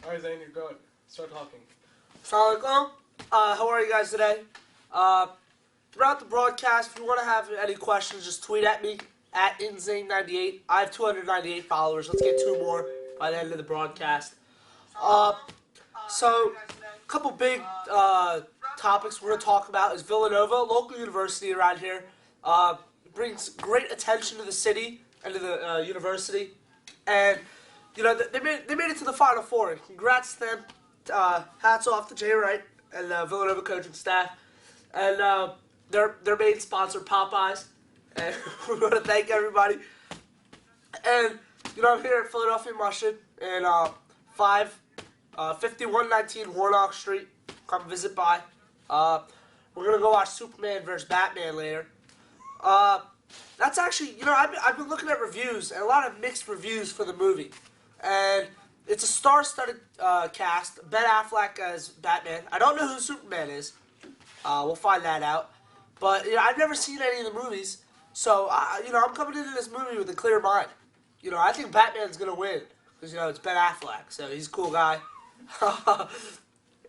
Alright, Zain, you're good. Start talking. Assalamualaikum. How are you guys today? Throughout the broadcast, if you want to have any questions, just tweet at me, at Zain98. I have 298 followers. Let's get 2 more by the end of the broadcast. So, a couple big topics we're going to talk about is Villanova, a local university around here. Brings great attention to the city and to the university. And, you know, they made it to the Final Four. Congrats to them. Hats off to Jay Wright and the Villanova coaching staff. And their main sponsor, Popeyes. And we want to thank everybody. And, you know, I'm here at Philadelphia Mushroom in 5119 Warnock Street. Come visit by. We're going to go watch Superman vs. Batman later. That's actually, you know, I've been looking at reviews, and a lot of mixed reviews for the movie. And it's a star-studded cast. Ben Affleck as Batman. I don't know who Superman is. We'll find that out. But, you know, I've never seen any of the movies. So, you know, I'm coming into this movie with a clear mind. You know, I think Batman's going to win. Because, you know, it's Ben Affleck, so he's a cool guy.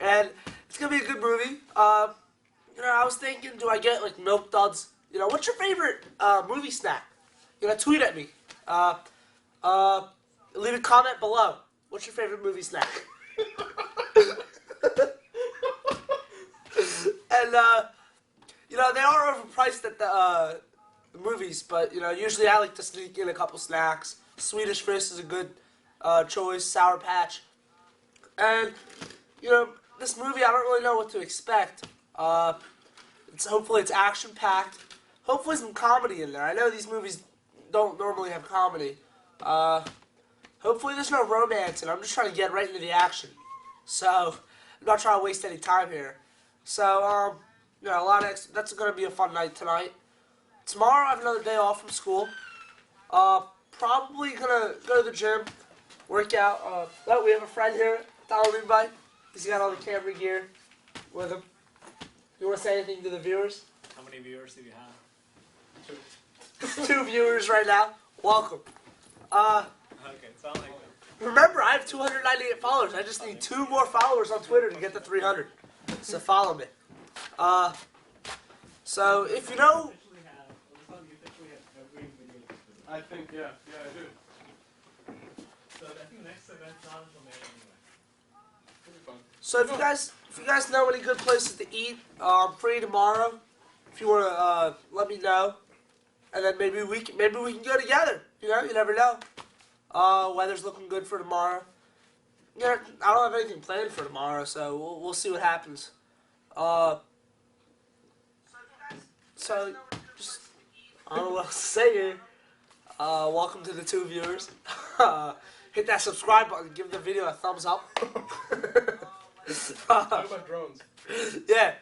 And it's going to be a good movie. You know, I was thinking, do I get, like, Milk Duds? You know, what's your favorite movie snack? You know, tweet at me. Leave a comment below. What's your favorite movie snack? And, you know, they are overpriced at the movies, but, you know, usually I like to sneak in a couple snacks. Swedish Fish is a good choice, Sour Patch. And, you know, this movie, I don't really know what to expect. Hopefully it's action-packed. Hopefully some comedy in there. I know these movies don't normally have comedy. Hopefully there's no romance, and I'm just trying to get right into the action. So, I'm not trying to waste any time here. So, you know, that's going to be a fun night tonight. Tomorrow I have another day off from school. Probably going to go to the gym, work out. We have a friend here, Donald By. He's got all the camera gear with him. You want to say anything to the viewers? How many viewers do you have? 2 viewers right now. Welcome. Okay, sound like that. Remember, I have 298 followers. I just need 2 more followers on Twitter to get to 300. So follow me. So if you know, I think, yeah, I do. So I think next event's not until May anyway. It'll be fun. so if you guys know any good places to eat, I'm free tomorrow. If you want to let me know, and then maybe we can go together. You know, you never know. Weather's looking good for tomorrow. Yeah, I don't have anything planned for tomorrow, so we'll see what happens. So just I don't know what else to say here. Welcome to the 2 viewers. Hit that subscribe button. Give the video a thumbs up. Talk about drones. Yeah.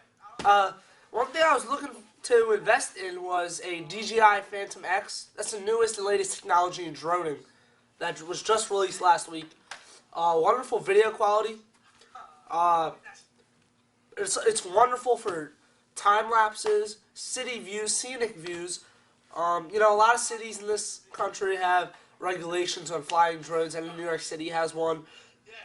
One thing I was looking to invest in was a DJI Phantom X. That's the newest and latest technology in droning that was just released last week. Wonderful video quality. It's wonderful for time lapses, city views, scenic views. You know, a lot of cities in this country have regulations on flying drones, and New York City has one.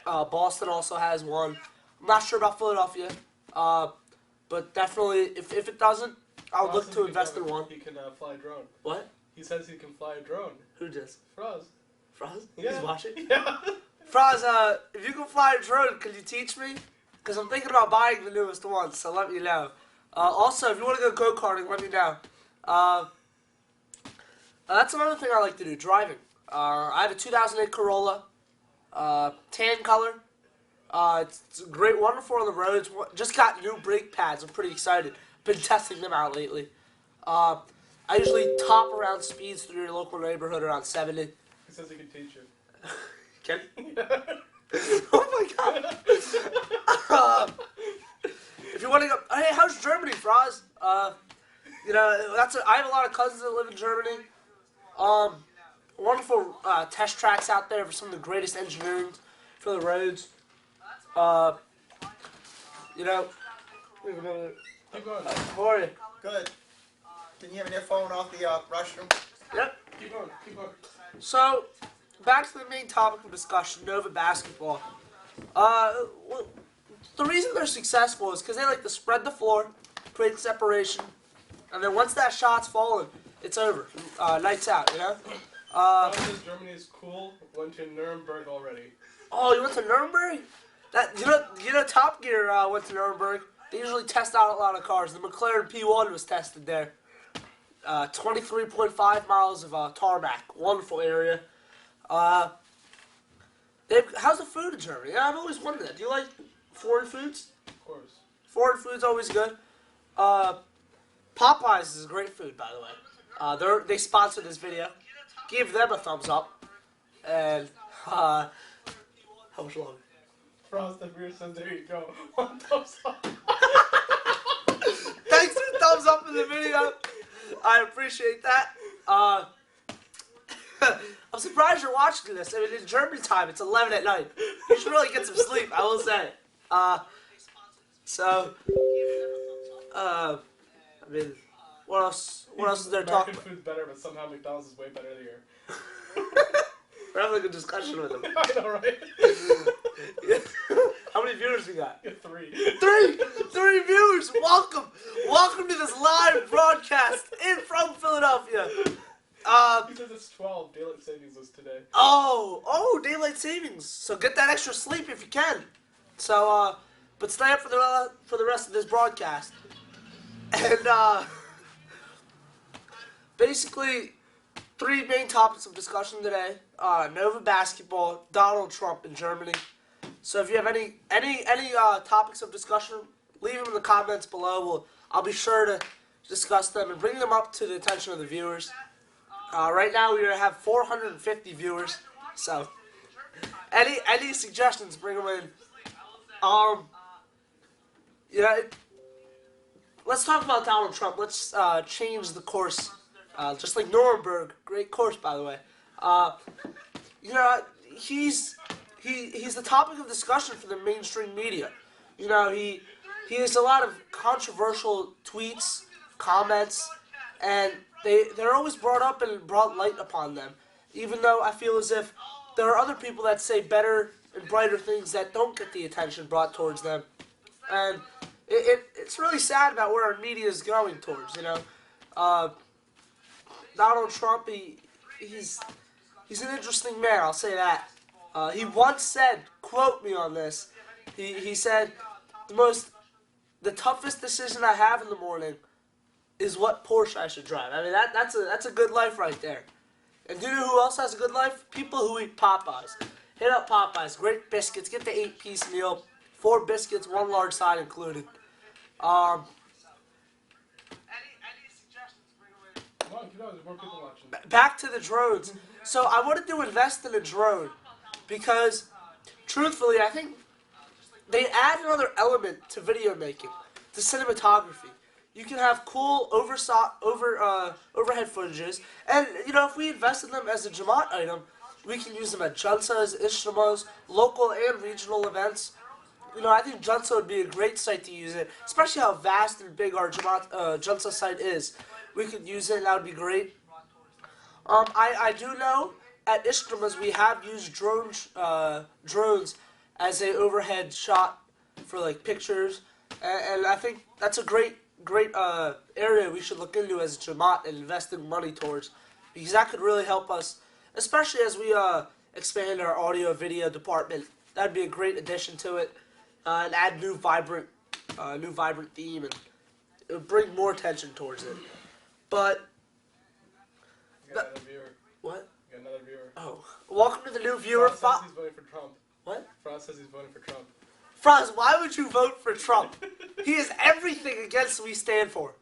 Boston also has one. I'm not sure about Philadelphia, but definitely, if it doesn't, I'll look to invest in one. He can fly a drone. What? He says he can fly a drone. Who does? Froz. Froz? Yeah. He's watching? Yeah. Froz, if you can fly a drone, could you teach me? Because I'm thinking about buying the newest one, so let me know. Also, if you want to go go-karting, let me know. That's another thing I like to do, driving. I have a 2008 Corolla, tan color. It's great, wonderful on the roads. Just got new brake pads. I'm pretty excited. Been testing them out lately. I usually top around speeds through your local neighborhood around 70. He says he can teach you. Can he? Oh my god. If you want to go, hey, how's Germany, Froz? You know, I have a lot of cousins that live in Germany. Wonderful test tracks out there for some of the greatest engineering for the roads. You know, Keep going. how are you? Good. Can you have your phone off the restroom? Yep. Keep going. Keep going. So, back to the main topic of discussion, Nova basketball. Well, the reason they're successful is because they like to spread the floor, create separation, and then once that shot's fallen, it's over. Lights out, you know? France says Germany is cool. Went to Nuremberg already. Oh, you went to Nuremberg? You know, Top Gear went to Nuremberg. They usually test out a lot of cars. The McLaren P1 was tested there. 23.5 miles of tarmac. Wonderful area. How's the food in Germany? Yeah, I've always wondered that. Do you like foreign foods? Of course. Foreign food's always good. Popeyes is great food, by the way. They sponsor this video. Give them a thumbs up. And how much longer? France the beer says there you go. 1 thumbs up. Thanks for the thumbs up in the video. I appreciate that. I'm surprised you're watching this. I mean, in German time, it's 11 at night. You should really get some sleep, I will say. I mean, what else is there to talk American about? food's better, but somehow McDonald's is way better here. We're having a good discussion with them. I know, right? How many viewers we got? Get 3. Three viewers. Welcome to this live broadcast from Philadelphia. He says it's 12. Daylight savings was today. Oh, daylight savings. So get that extra sleep if you can. So, but stay up for the rest of this broadcast. And basically, 3 main topics of discussion today: Nova basketball, Donald Trump in Germany. So if you have any topics of discussion, leave them in the comments below. I'll be sure to discuss them and bring them up to the attention of the viewers. Right now we have 450 viewers, so any suggestions, bring them in. Let's talk about Donald Trump. Let's change the course. Just like Nuremberg, great course, by the way. He's the topic of discussion for the mainstream media. He has a lot of controversial tweets, comments, and they're always brought up and brought light upon them. Even though I feel as if there are other people that say better and brighter things that don't get the attention brought towards them. And it's really sad about where our media is going towards, Donald Trump, he's an interesting man, I'll say that. He once said, quote me on this, he said, the toughest decision I have in the morning is what Porsche I should drive. I mean, that's a good life right there. And do you know who else has a good life? People who eat Popeyes. Hit up Popeyes, great biscuits, get the 8-piece meal, 4 biscuits, 1 large side included. Come on, keep on, there's more people watching. Back to the drones. So I wanted to invest in a drone because, truthfully, I think they add another element to video making, to cinematography. You can have cool overhead footages, and if we invest in them as a Jamaat item, we can use them at Jalsas, Ijtimas, local and regional events. I think Jalsa would be a great site to use it, especially how vast and big our Jalsa site is. We could use it, and that would be great. I do know at Ijtimas we have used drones as a overhead shot for like pictures, and I think that's a great area we should look into as a Jamaat and invest in money towards, because that could really help us, especially as we expand our audio video department. That'd be a great addition to it, and add new vibrant theme, and it would bring more attention towards it. But You got another viewer. what? You got another viewer. Oh, welcome to the new viewer. France says he's voting for Trump. What? France says he's voting for Trump. Franz, why would you vote for Trump? He is everything against we stand for.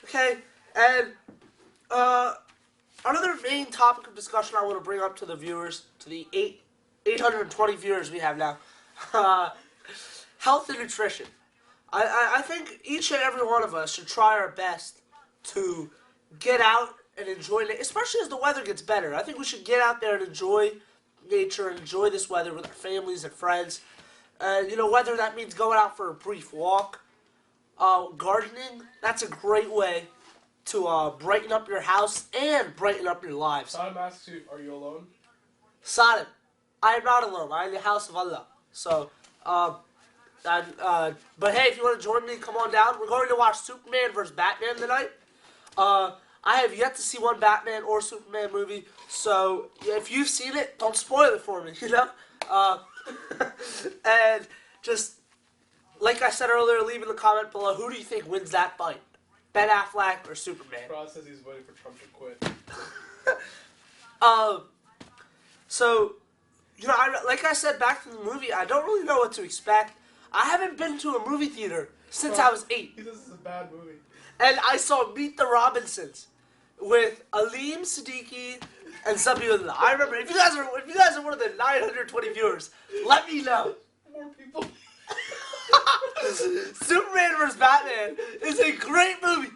Okay? And another main topic of discussion I want to bring up to the viewers, to the 820 viewers we have now, health and nutrition. I think each and every one of us should try our best to get out and enjoy it, especially as the weather gets better. I think we should get out there and enjoy nature and enjoy this weather with our families and friends. Whether that means going out for a brief walk, gardening, that's a great way to brighten up your house and brighten up your lives. Saddam asks you, are you alone? Saddam, I am not alone. I am in the house of Allah. So, but hey, if you want to join me, come on down. We're going to watch Superman vs. Batman tonight. I have yet to see one Batman or Superman movie, so if you've seen it, don't spoil it for me, you know? And just, like I said earlier, leave in the comment below, who do you think wins that fight? Ben Affleck or Superman? Cross says he's waiting for Trump to quit. So, you know, like I said back to the movie, I don't really know what to expect. I haven't been to a movie theater since I was 8. He says this is a bad movie. And I saw Meet the Robinsons with Aleem Siddiqui and Zabiullah. I remember, if you guys are one of the 920 viewers, let me know. More people. Superman vs. Batman is a great movie.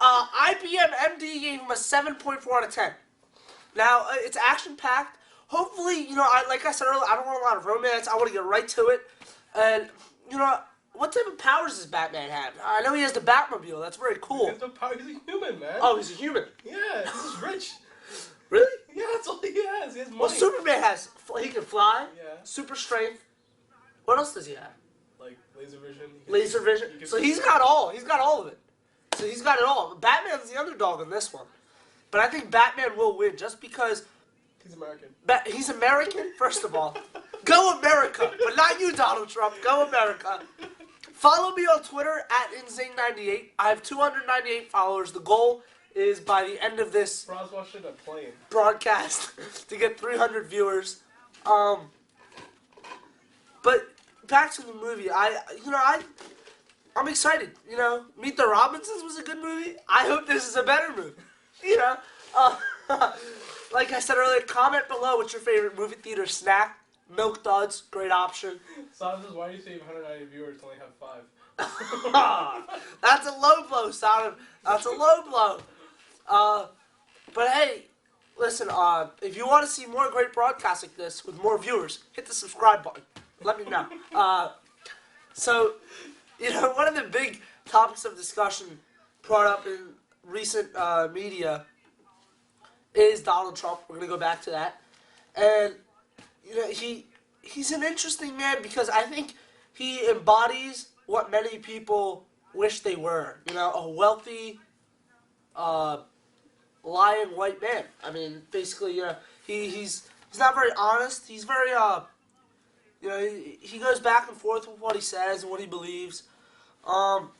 IPM MD gave him a 7.4 out of 10. Now, it's action-packed. Hopefully, you know, like I said earlier, I don't want a lot of romance. I want to get right to it. And, you know, what type of powers does Batman have? I know he has the Batmobile. That's very cool. He has no power. He's a human, man. Oh, he's a human. Yeah, he's rich. Really? Yeah, that's all he has. He has money. Well, Superman has, he can fly, Yeah. super strength. What else does he have? Like laser vision. Laser vision. So he's got all of it. So he's got it all. Batman's the underdog in this one. But I think Batman will win just because He's American. he's American, first of all. Go America. But not you, Donald Trump. Go America. Follow me on Twitter at Zain98. I have 298 followers. The goal is by the end of this Bron's watching a plane. broadcast to get 300 viewers. But back to the movie. I'm excited. You know, Meet the Robinsons was a good movie. I hope this is a better movie. You know, like I said earlier, comment below what's your favorite movie theater snack. Milk Duds, great option. Son says, why do you say you have 190 viewers to only have 5? That's a low blow, Simon. That's a low blow. But hey, listen, if you want to see more great broadcasts like this with more viewers, hit the subscribe button. Let me know. So, you know, one of the big topics of discussion brought up in recent media is Donald Trump. We're going to go back to that. And, you know, he's an interesting man because I think he embodies what many people wish they were. You know, a wealthy, lying white man. I mean, basically, you know, he's not very honest. He's very, you know, he goes back and forth with what he says and what he believes. So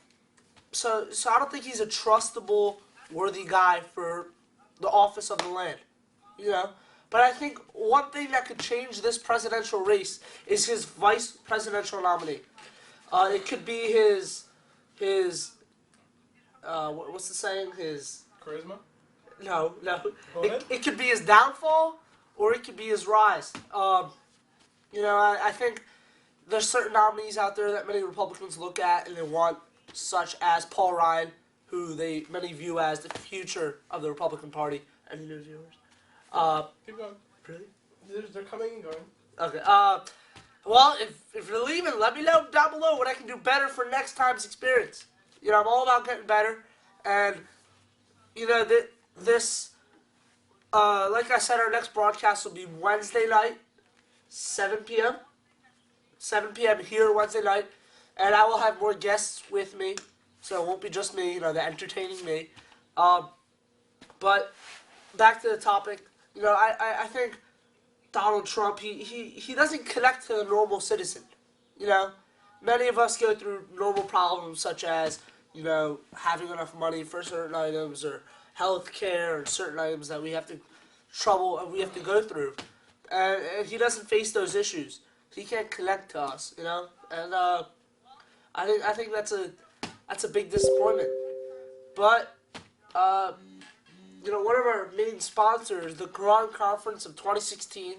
I don't think he's a trustable, worthy guy for the office of the land. You know? But I think one thing that could change this presidential race is his vice presidential nominee. It could be his what's the saying? His Charisma? no. Go ahead. It could be his downfall or it could be his rise. You know, I think there's certain nominees out there that many Republicans look at and they want, such as Paul Ryan, who many view as the future of the Republican Party. Any new viewers? Keep going. Really? They're coming and going. Okay. Well, if you're leaving, let me know down below what I can do better for next time's experience. You know, I'm all about getting better, and you know this. Like I said, our next broadcast will be Wednesday night, 7 p.m. 7 p.m. here Wednesday night, and I will have more guests with me, so it won't be just me. You know, they're entertaining me. But back to the topic. You know, I think Donald Trump, he doesn't connect to the normal citizen. You know, many of us go through normal problems such as, you know, having enough money for certain items or health care and certain items that we have to go through. And he doesn't face those issues. He can't connect to us, you know? And I think that's a big disappointment. But you know, one of our main sponsors, the Quran Conference of 2016,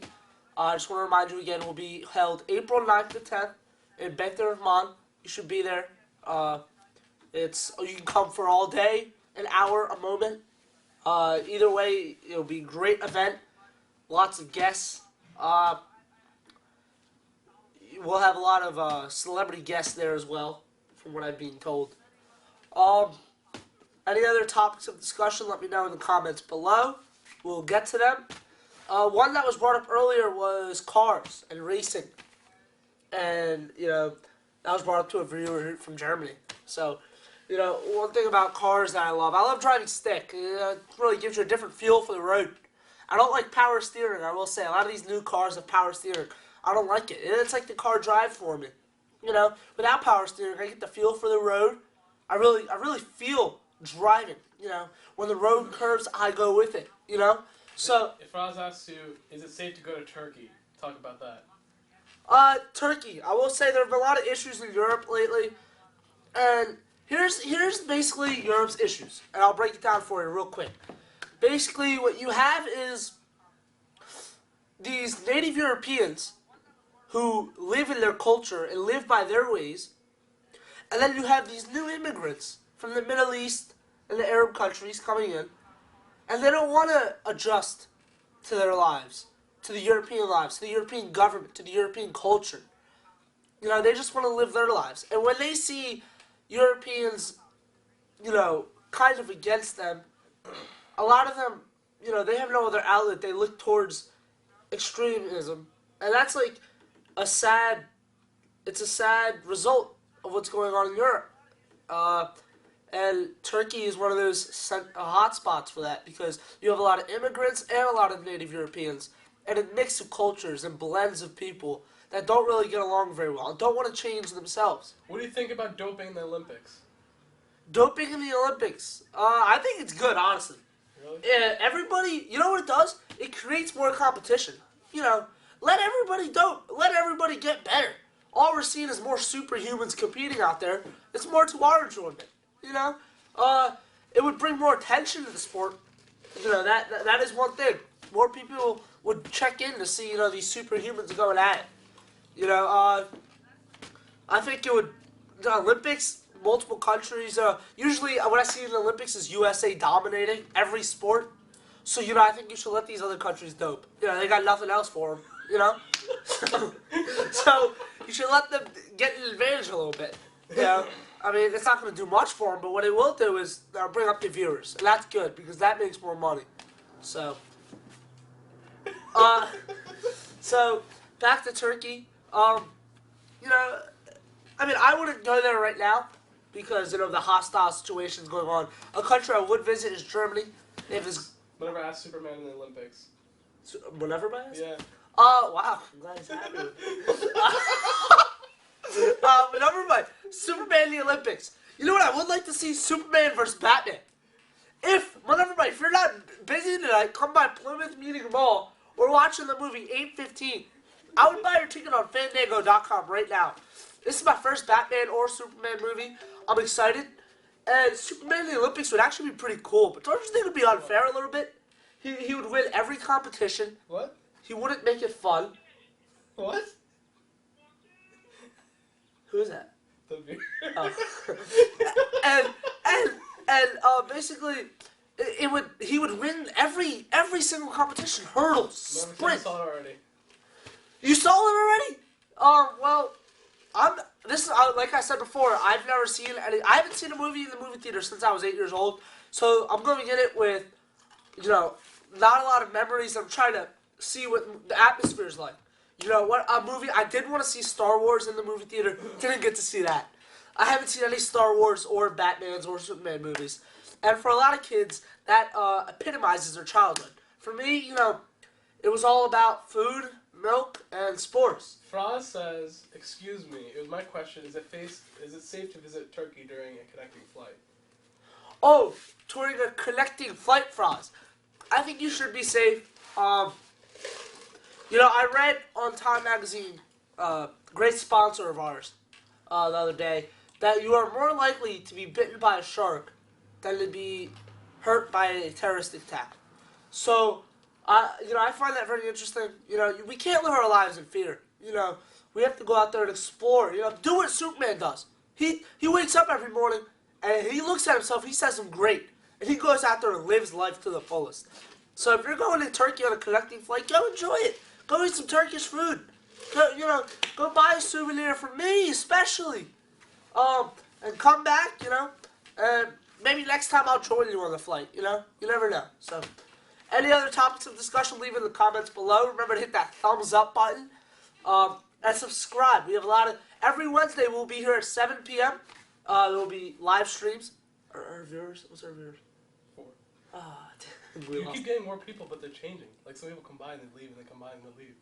I just want to remind you again, will be held April 9th to 10th in Beit Rahman. You should be there. You can come for all day, an hour, a moment. Either way, it'll be a great event. Lots of guests. We'll have a lot of celebrity guests there as well, from what I've been told. Any other topics of discussion, let me know in the comments below. We'll get to them. One that was brought up earlier was cars and racing. and that was brought up to a viewer from Germany. So, one thing about cars that I love driving stick. It really gives you a different feel for the road. I don't like power steering. I will say a lot of these new cars have power steering. I don't like it. It's like the car drive for me. Without power steering, I get the feel for the road. I really feel driving. When the road curves, I go with it. So if Roz asks you, is it safe to go to Turkey? Talk about that. Turkey. I will say there have been a lot of issues in Europe lately, and here's basically Europe's issues, and I'll break it down for you real quick. Basically, what you have is these native Europeans who live in their culture and live by their ways, and then you have these new immigrants from the Middle East and the Arab countries coming in, and they don't want to adjust to their lives, to the European lives, to the European government, to the European culture. They just want to live their lives. And when they see Europeans, kind of against them, a lot of them, they have no other outlet. They look towards extremism. And that's like it's a sad result of what's going on in Europe. And Turkey is one of those hotspots for that because you have a lot of immigrants and a lot of native Europeans and a mix of cultures and blends of people that don't really get along very well and don't want to change themselves. What do you think about doping in the Olympics? Doping in the Olympics? I think it's good, honestly. Really? Everybody, you know what it does? It creates more competition. Let everybody dope. Let everybody get better. All we're seeing is more superhumans competing out there. It's more to our enjoyment. It would bring more attention to the sport. That is one thing. More people would check in to see, these superhumans going at it. I think it would, the Olympics, multiple countries, usually what I see in the Olympics is USA dominating every sport. So, I think you should let these other countries dope. They got nothing else for them, So, you should let them get an advantage a little bit, I mean, it's not going to do much for them, but what it will do is bring up the viewers. And that's good, because that makes more money. So, back to Turkey. I mean, I wouldn't go there right now, because, the hostile situations going on. A country I would visit is Germany. They have this... Whenever I asked Superman in the Olympics. Whenever I asked? Yeah. Wow. I'm glad he's happy with me. But never mind. Superman in the Olympics. You know what? I would like to see Superman versus Batman. If you're not busy tonight, come by Plymouth Meeting Mall. We're watching the movie 8:15. I would buy your ticket on Fandango.com right now. This is my first Batman or Superman movie. I'm excited. And Superman in the Olympics would actually be pretty cool. But don't you think it would be unfair a little bit? He would win every competition. What? He wouldn't make it fun. What? Who is that? The viewer. and basically, he would win every single competition. Hurdles, sprint. I saw it already. You saw it already? Well, like I said before, I've never seen any. I haven't seen a movie in the movie theater since I was 8 years old. So I'm going to get it with, not a lot of memories. I'm trying to see what the atmosphere is like. What a movie. I did want to see Star Wars in the movie theater. Didn't get to see that. I haven't seen any Star Wars or Batman's or Superman movies. And for a lot of kids, that epitomizes their childhood. For me, it was all about food, milk, and sports. Froz says, excuse me, it was my question, is it safe to visit Turkey during a connecting flight? Oh, during a connecting flight, Froz. I think you should be safe. I read on Time Magazine, great sponsor of ours, the other day, that you are more likely to be bitten by a shark than to be hurt by a terrorist attack. So, I find that very interesting. We can't live our lives in fear. We have to go out there and explore. Do what Superman does. He wakes up every morning and he looks at himself. He says, "I'm great," and he goes out there and lives life to the fullest. So if you're going to Turkey on a connecting flight, go enjoy it. Go eat some Turkish food. Go buy a souvenir for me, especially. And come back, and maybe next time I'll join you on the flight, You never know. So, any other topics of discussion, leave in the comments below. Remember to hit that thumbs up button. and subscribe. We have a lot of every Wednesday. We'll be here at 7 p.m. There will be live streams. Our viewers, what's our viewers? 4. We You lost. keep getting more people, but they're changing. Like some people come by and they leave, and they come by and they leave.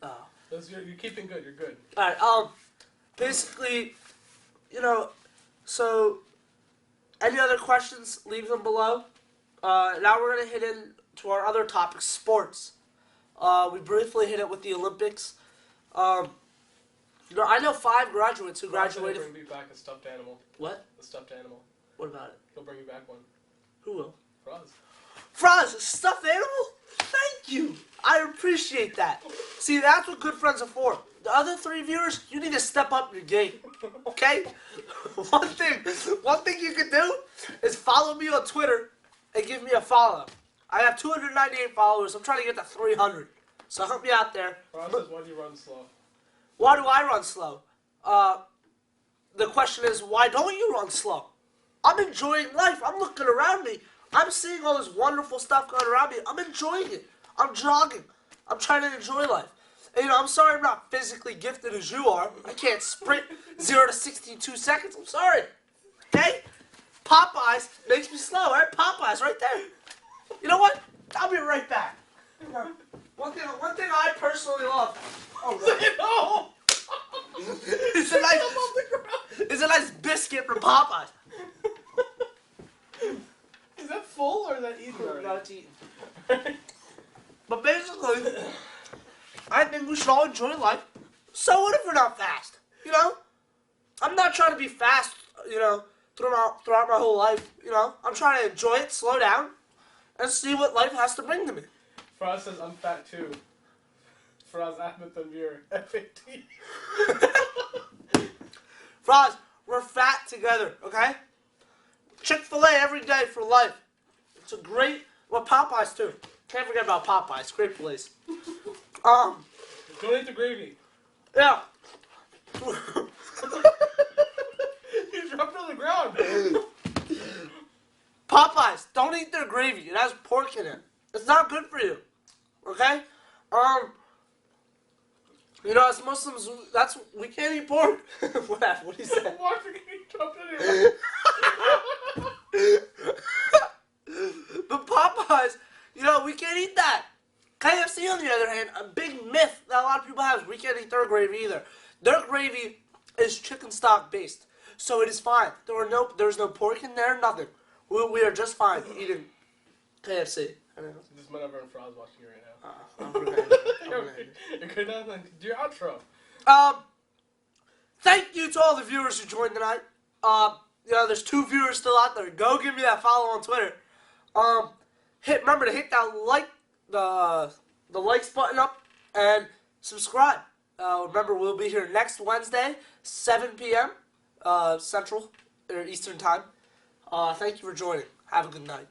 You're keeping good. You're good. All right. Basically, so any other questions? Leave them below. Now we're gonna hit into our other topic, sports. We briefly hit it with the Olympics. I know 5 graduates who graduated. He'll bring me back a stuffed animal. What? A stuffed animal. What about it? He'll bring you back one. Who will? Froz. Froz, a stuffed animal? Thank you. I appreciate that. See, that's what good friends are for. The other 3 viewers, you need to step up your game. Okay? One thing you can do is follow me on Twitter and give me a follow. I have 298 followers. I'm trying to get to 300. So help me out there. Froz says, why do you run slow? Why do I run slow? The question is, why don't you run slow? I'm enjoying life. I'm looking around me. I'm seeing all this wonderful stuff going around me. I'm enjoying it. I'm jogging. I'm trying to enjoy life. And, I'm sorry I'm not physically gifted as you are. I can't sprint 0 to 62 seconds. I'm sorry. Okay? Popeyes makes me slow, right? Popeyes right there. You know what? I'll be right back. One thing I personally love. Oh, No! It's a nice biscuit from Popeyes. Is that full or is that eaten No, already? it's eaten. But basically, I think we should all enjoy life. So what if we're not fast? I'm not trying to be fast, throughout my whole life. I'm trying to enjoy it, slow down, and see what life has to bring to me. Froz says, I'm fat too. Froz Ahmed Tanvir, F-A-T. Froz, we're fat together, okay? Chick-fil-A every day for life. It's a great, Popeyes too. Can't forget about Popeyes, great place. Donate the gravy. Yeah. You dropped it on the ground. Popeyes, don't eat their gravy. It has pork in it. It's not good for you. Okay? As Muslims, we can't eat pork. What happened? What did he say? Watching it dropped it in. But Popeyes, we can't eat that. KFC, on the other hand, a big myth that a lot of people have is we can't eat their gravy either. Their gravy is chicken stock based, so it is fine. There's no pork in there, nothing. We are just fine eating KFC. This might have been Froz watching you right now. I'm Okay, now then, do your outro. Thank you to all the viewers who joined tonight. There's 2 viewers still out there. Go give me that follow on Twitter. Remember to hit that the likes button up and subscribe. Remember, we'll be here next Wednesday, 7 p.m. Central or Eastern Time. Thank you for joining. Have a good night.